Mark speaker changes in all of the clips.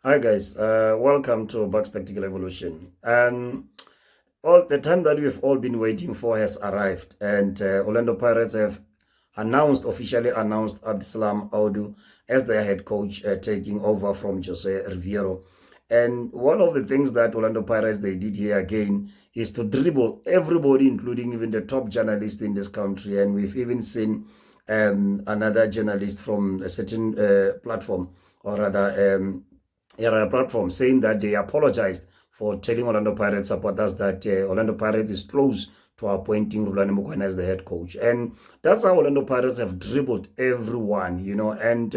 Speaker 1: Hi guys, welcome to Bucks Tactical Evolution. All the time that we've all been waiting for has arrived, and Orlando Pirates have officially announced Abdeslam Ouaddou as their head coach, taking over from Jose Riveiro. And one of the things that Orlando Pirates they did here again is to dribble everybody, including even the top journalists in this country. And we've even seen another journalist from a certain platform, or rather. A platform saying that they apologized for telling Orlando Pirates supporters that Orlando Pirates is close to appointing Rulani Mokoena as the head coach. And that's how Orlando Pirates have dribbled everyone, And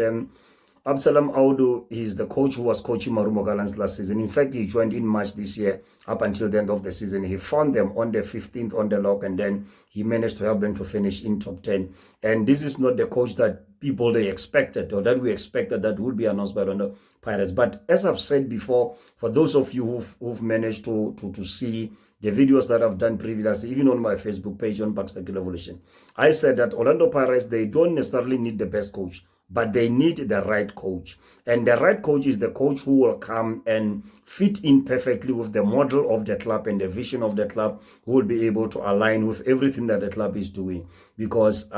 Speaker 1: Abdeslam Ouaddou is the coach who was coaching Marumo Gallants last season. In fact, he joined in March this year up until the end of the season. He found them on the 15th on the log, and then he managed to help them to finish in top 10. And this is not the coach that people they expected, or that we expected that would be announced by Orlando Pirates. But as I've said before, for those of you who've managed to see the videos that I've done previously, even on my Facebook page on Bucks Tactical Evolution, I said that Orlando Pirates, they don't necessarily need the best coach, but they need the right coach. And the right coach is the coach who will come and fit in perfectly with the model of the club and the vision of the club, who will be able to align with everything that the club is doing. Because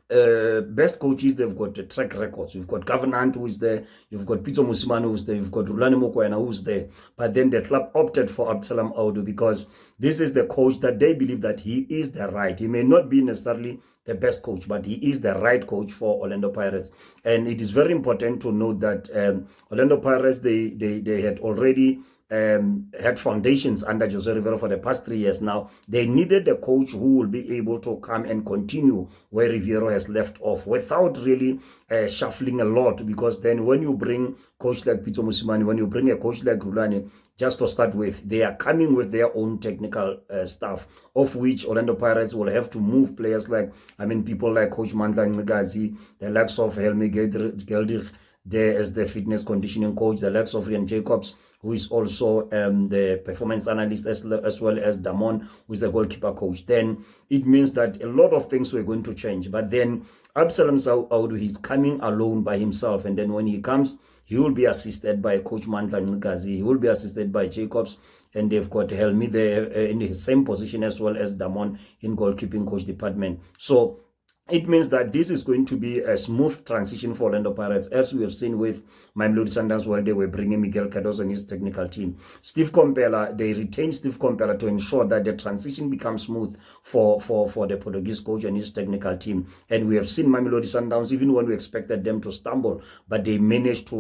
Speaker 1: best coaches, they've got the track records. You've got Governant who is there, you've got Peter Musimano who's there, you've got Rulani Mokoena who's there. But then the club opted for Abdeslam Ouaddou because this is the coach that they believe that he is the right. He may not be necessarily the best coach, but he is the right coach for Orlando Pirates. And it is very important to note that Orlando Pirates, they had already had foundations under Jose Riveiro for the past 3 years now. They needed a coach who will be able to come and continue where Riveiro has left off without really shuffling a lot, because then when you bring coach like Peter Musimani, when you bring a coach like Rulani, just to start with, they are coming with their own technical stuff, of which Orlando Pirates will have to move players like, people like Coach Mandla Ngazi, the likes of Helmi Geldig there as the fitness conditioning coach, the likes of Rian Jacobs, who is also the performance analyst, as well as Damon, who is the goalkeeper coach. Then it means that a lot of things were going to change. But then Abdeslam Ouaddou, he's coming alone by himself. And then when he comes, he will be assisted by Coach Mandla Ngazi. He will be assisted by Jacobs. And they've got Helmi there in the same position, as well as Damon in goalkeeping coach department. So it means that this is going to be a smooth transition for Orlando Pirates, as we have seen with Mamelodi Sundowns, where they were bringing Miguel Cardoso and his technical team. Steve Compella, they retained Steve Compella to ensure that the transition becomes smooth for the Portuguese coach and his technical team. And we have seen Mamelodi Sundowns, even when we expected them to stumble, but they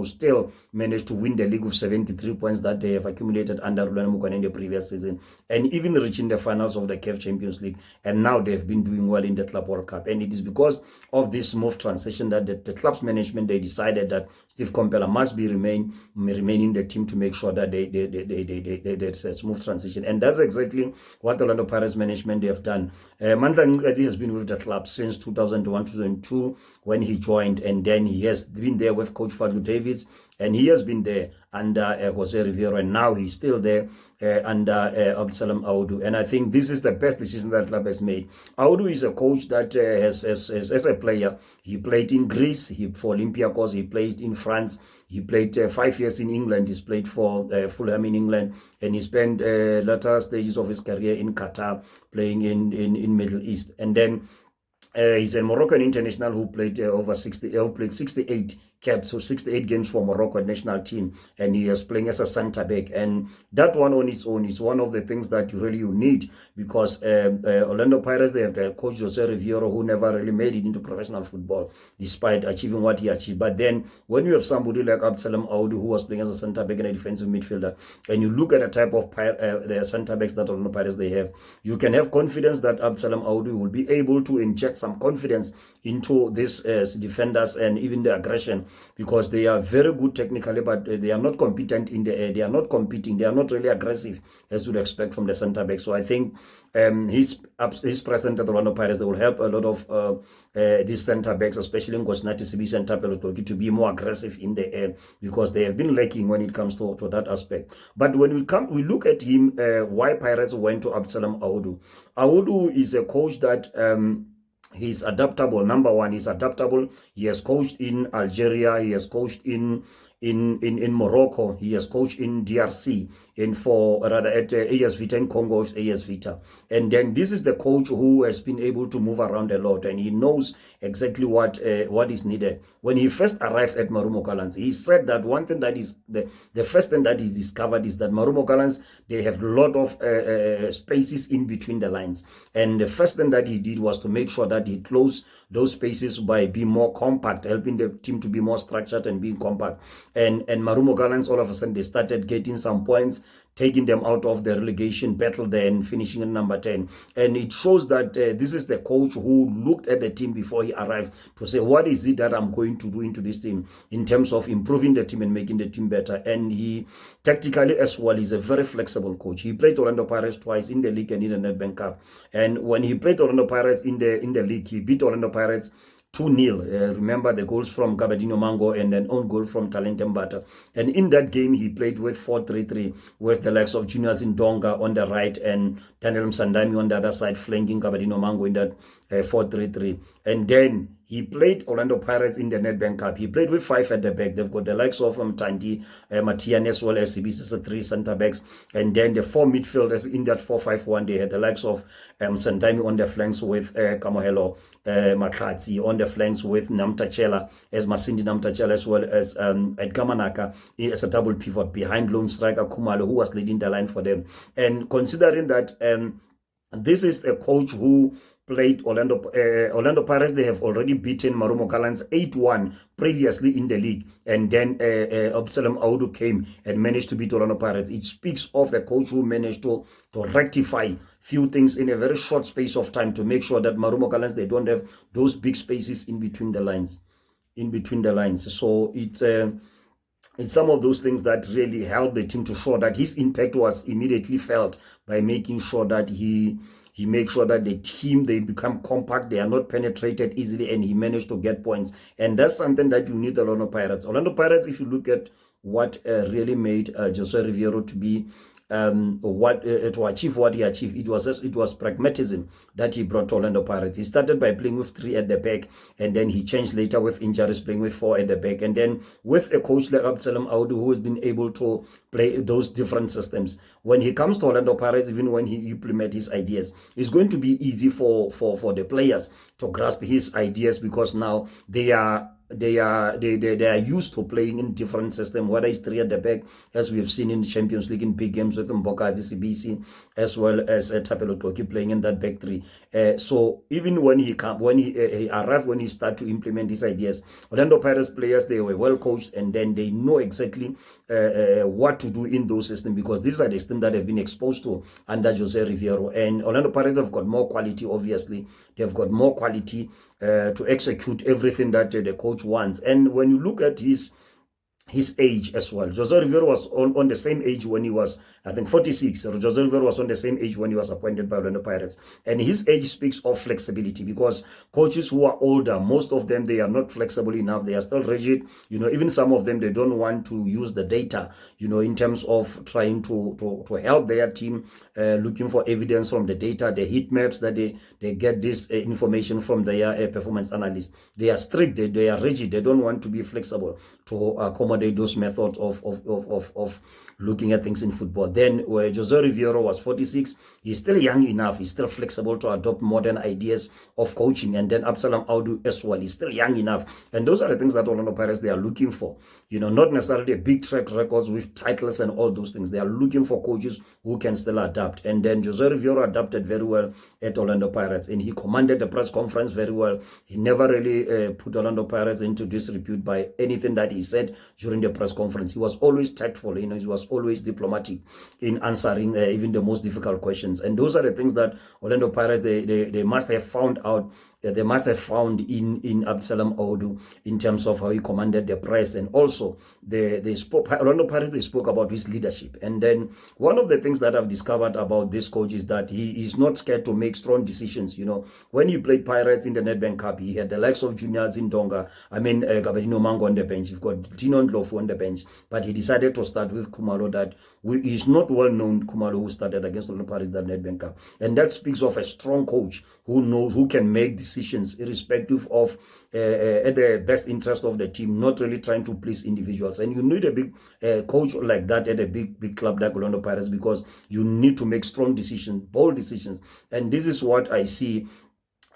Speaker 1: still managed to win the league with 73 points that they have accumulated under Rulani Mokoena in the previous season, and even reaching the finals of the CAF Champions League. And now they've been doing well in the Club World Cup. And it is because of this smooth transition that the club's management, they decided that Steve Compella must remain in the team to make sure that there's a smooth transition. And that's exactly what the Orlando Pirates management they have done. Mandla Ngadi has been with the club since 2001-2002 when he joined, and then he has been there with Coach Fadlu Davids, and he has been there under Jose Riveiro, and now he's still there under Abdeslam Ouaddou. And I think this is the best decision that club has made. Ouaddou is a coach that has as a player, he played in Greece, for Olympiacos, he played in France, he played 5 years in England, he's played for Fulham in England, and he spent latter stages of his career in Qatar, playing in Middle East. And then he's a Moroccan international who played played 68 caps, so 68 games for Morocco national team, and he is playing as a center back. And that one on its own is one of the things that you need, because Orlando Pirates, they have the coach Jose Riveiro, who never really made it into professional football despite achieving what he achieved. But then when you have somebody like Abdeslam Ouaddou, who was playing as a center back and a defensive midfielder, and you look at the type of the center backs that Orlando Pirates they have, you can have confidence that Abdeslam Ouaddou will be able to inject some confidence into these defenders and even the aggression, because they are very good technically, but they are not competent in the air. They are not competing. They are not really aggressive as you'd expect from the center back. So I think his presence at the Orlando Pirates, they will help a lot of these center backs, especially Ngosnati Sibi center Pelotoki, to be more aggressive in the air, because they have been lacking when it comes to that aspect. But when we look at him, why Pirates went to Abdeslam Ouaddou. Ouaddou is a coach that he's adaptable. Number one, he's adaptable. He has coached in Algeria. He has coached in in Morocco. He has coached in DRC, at AS Vita in Congo, AS Vita. And then this is the coach who has been able to move around a lot, and he knows exactly what is needed. When he first arrived at Marumo Gallants, he said that one thing that is the first thing that he discovered is that Marumo Gallants, they have a lot of spaces in between the lines. And the first thing that he did was to make sure that he closed those spaces by being more compact, helping the team to be more structured and being compact. And Marumo Gallants, all of a sudden, they started getting some points, taking them out of the relegation battle there and finishing in number 10. And it shows that this is the coach who looked at the team before he arrived to say, what is it that I'm going to do into this team in terms of improving the team and making the team better? And he tactically as well is a very flexible coach. He played Orlando Pirates twice in the league and in the Nedbank Cup. And when he played Orlando Pirates in the league, he beat Orlando Pirates 2-0. Remember the goals from Gabadinho Mango and an own goal from Talent Mbata. And in that game, he played with 4-3-3 with the likes of Juniors Ndonga on the right and Daniel Msandami on the other side, flanking Gabadinho Mango in that 4-3-3. And then he played Orlando Pirates in the Nedbank Cup. He played with 5 at the back. They've got the likes of Tanti, Matian as well as CBC's 3 centre backs. And then the 4 midfielders in that 4-5-1. They had the likes of Santami on the flanks with Kamohelo Makhatsi, on the flanks with Namtachela, as Masindi Namtachela, as well as Edgar Manaka as a double pivot behind lone striker Kumalo, who was leading the line for them. And considering that this is a coach who played Orlando Pirates, they have already beaten Marumo Gallants 8-1 previously in the league, and then Abdeslam Ouaddou came and managed to beat Orlando Pirates. It speaks of the coach who managed to rectify few things in a very short space of time to make sure that Marumo Gallants, they don't have those big spaces in between the lines. So it's some of those things that really helped the team to show that his impact was immediately felt by making sure that he makes sure that the team, they become compact, they are not penetrated easily, and he managed to get points. And that's something that you need Orlando Pirates. Orlando Pirates, if you look at what really made Jose Riveiro to be to achieve what he achieved, it was pragmatism that he brought to Orlando Pirates. He started by playing with 3 at the back, and then he changed later with injuries, playing with 4 at the back, and then with a coach like Abdeslam Ouaddou, who has been able to play those different systems. When he comes to Orlando Pirates, even when he implements his ideas, it's going to be easy for the players to grasp his ideas, because now they are used to playing in different systems, whether it's 3 at the back, as we have seen in the Champions League in big games with Mbokazi CBC, as well as Tapelo Toki playing in that back 3. So even when he arrived, when he started to implement his ideas, Orlando Pirates players, they were well coached, and then they know exactly what to do in those systems, because these are the systems that have been exposed to under Jose Riveiro. And Orlando Pirates have got more quality, obviously. They've got more quality to execute everything that the coach wants. And when you look at his age as well, Jose Riveiro was on the same age when he was, I think, 46. Jose Riveiro was on the same age when he was appointed by Orlando Pirates. And his age speaks of flexibility, because coaches who are older, most of them, they are not flexible enough. They are still rigid. Even some of them, they don't want to use the data, in terms of trying to help their team, looking for evidence from the data, the heat maps that they get this information from their performance analysts. They are strict, they are rigid. They don't want to be flexible to accommodate those methods of looking at things in football. Then where Jose Riveiro was 46, he's still young enough, he's still flexible to adopt modern ideas of coaching. And then Abdeslam Ouaddou as well, he's still young enough. And those are the things that Orlando Pirates, they are looking for. Not necessarily a big track records with titles and all those things. They are looking for coaches who can still adapt. And then Jose Riveiro adapted very well at Orlando Pirates, and he commanded the press conference very well. He never really put Orlando Pirates into disrepute by anything that he said during the press conference. He was always tactful, he was always diplomatic in answering even the most difficult questions. And those are the things that Orlando Pirates, they must have found out, they must have found in Abdeslam Ouaddou, in terms of how he commanded the press. And also Orlando Pirates, they spoke about his leadership. And then one of the things that I've discovered about this coach is that he is not scared to make strong decisions. When he played Pirates in the Nedbank Cup, he had the likes of Juniors Ndonga, Gabadinho Mango on the bench. You've got Tino Ndlovu on the bench, but he decided to start with Kumalo, that is not well known, Kumalo, who started against Orlando Pirates that Nedbank Cup. And that speaks of a strong coach who knows, who can make decisions irrespective of at the best interest of the team, not really trying to please individuals. And you need a big coach like that at a big club like Orlando Pirates, because you need to make strong decisions, bold decisions. And this is what I see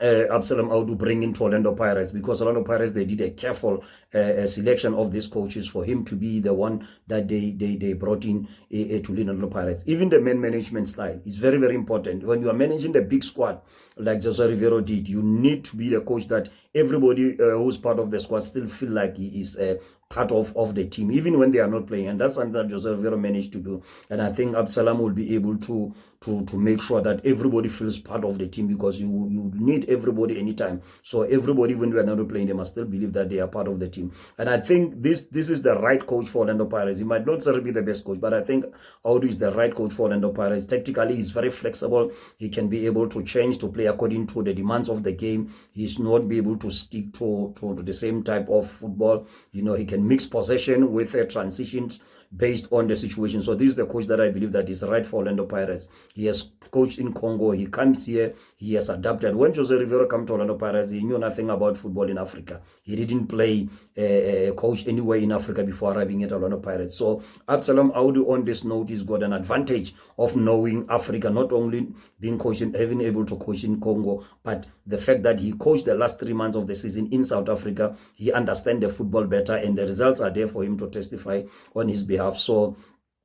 Speaker 1: Abdeslam Ouaddou bringing to Orlando Pirates, because Orlando Pirates, they did a careful selection of these coaches for him to be the one that they brought in to lead Orlando Pirates. Even the man management style is very, very important. When you are managing the big squad like Jose Riveiro did, you need to be the coach that everybody who's part of the squad still feel like he is part of the team, even when they are not playing. And that's something that Jose Riveiro managed to do. And I think Abdeslam will be able to make sure that everybody feels part of the team, because you need everybody anytime. So everybody, when we are not playing, they must still believe that they are part of the team. And I think this is the right coach for Orlando Pirates. He might not necessarily be the best coach, but I think Ouaddou is the right coach for Orlando Pirates. Tactically, he's very flexible. He can be able to change to play according to the demands of the game. He's not be able to stick to the same type of football. You know, he can mix possession with transitions based on the situation. So this is the coach that I believe that is right for Orlando Pirates. He has coached in Congo. He comes here. He has adapted. When Jose Riveiro came to Orlando Pirates, he knew nothing about football in Africa. He didn't play coach anywhere in Africa before arriving at Orlando Pirates. So Abdeslam Ouaddou, on this note, he's got an advantage of knowing Africa, not only being coaching, having able to coach in Congo, but the fact that he coached the last 3 months of the season in South Africa. He understands the football better, and the results are there for him to testify on his behalf. So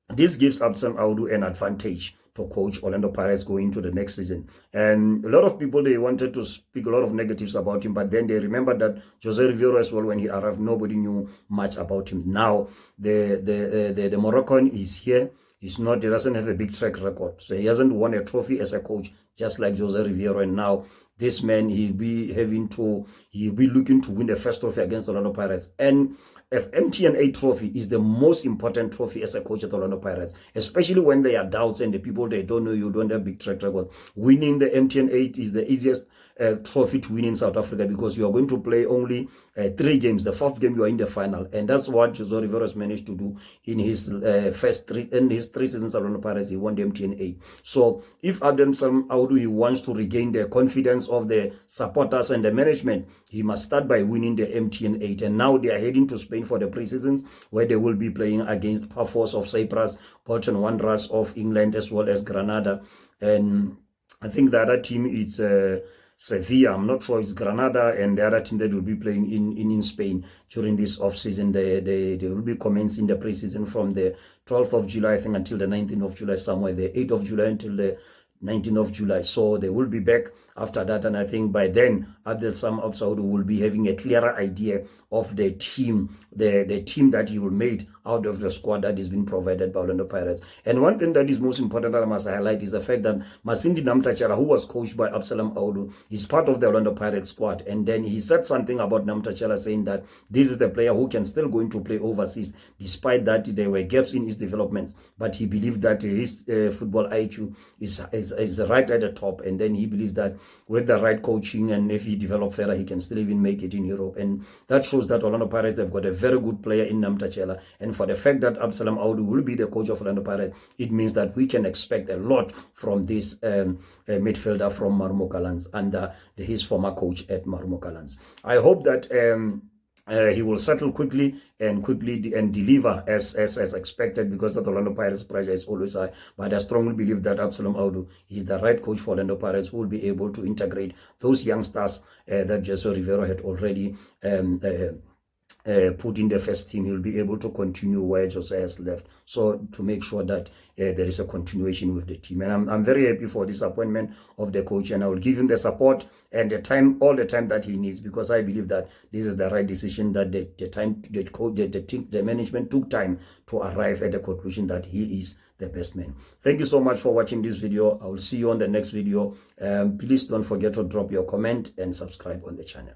Speaker 1: this gives Abdeslam Ouaddou an advantage to coach Orlando Pirates going into the next season. And a lot of people, they wanted to speak a lot of negatives about him, but then they remembered that Jose Riveiro as well, when he arrived, nobody knew much about him. Now the Moroccan is here. He doesn't have a big track record, so he hasn't won a trophy as a coach, just like Jose Riveiro. And now this man, he'll be looking to win the first trophy against Orlando Pirates. And MTN8 trophy is the most important trophy as a coach at Orlando Pirates, especially when there are doubts and the people, they don't know you, don't have big track record. Winning the MTN8 is the easiest trophy to win in South Africa, because you are going to play only 3 games. The 4th game, you are in the final, and that's what Jose Riveiro has managed to do in his first 3 seasons at Orlando Pirates. He won the MTN8. So if Abdeslam Ouaddou, he wants to regain the confidence of the supporters and the management, he must start by winning the MTN8. And now they are heading to Spain for the pre-seasons, where they will be playing against Pafos of Cyprus, Bolton Wanderers of England, as well as Granada. And I think the other team is Sevilla. I'm not sure it's Granada, and the other team that will be playing in Spain during this off-season. They will be commencing the preseason from the 12th of July, I think, until the 19th of July, somewhere the 8th of July until the 19th of July. So they will be back after that, and I think by then Abdeslam Ouaddou will be having a clearer idea of the team, the team that he will make out of the squad that is being provided by Orlando Pirates. And one thing that is most important that I must highlight is the fact that Masindi Namtachela, who was coached by Abdeslam Ouaddou, is part of the Orlando Pirates squad. And then he said something about Namtachela, saying that this is the player who can still go into play overseas, despite that there were gaps in his developments. But he believed that his football IQ is right at the top, and then he believes that with the right coaching, and if he develops further, he can still even make it in Europe. And that shows that Orlando Pirates have got a very good player in Namtachela. And for the fact that Abdeslam Ouaddou will be the coach of Orlando Pirates, it means that we can expect a lot from this midfielder from Marmokhalans under his former coach at Marmokhalans. I hope that he will settle quickly and deliver as expected, because the Orlando Pirates pressure is always high. But I strongly believe that Abdeslam Ouaddou is the right coach for Orlando Pirates, who will be able to integrate those youngsters that Jose Riveiro had already put in the first team. He'll be able to continue where Jose has left, so to make sure that there is a continuation with the team. And I'm very happy for this appointment of the coach, and I will give him the support and the time, all the time that he needs, because I believe that this is the right decision, that the management took time to arrive at the conclusion that he is the best man. Thank you so much for watching this video. I will see you on the next video. Please don't forget to drop your comment and subscribe on the channel.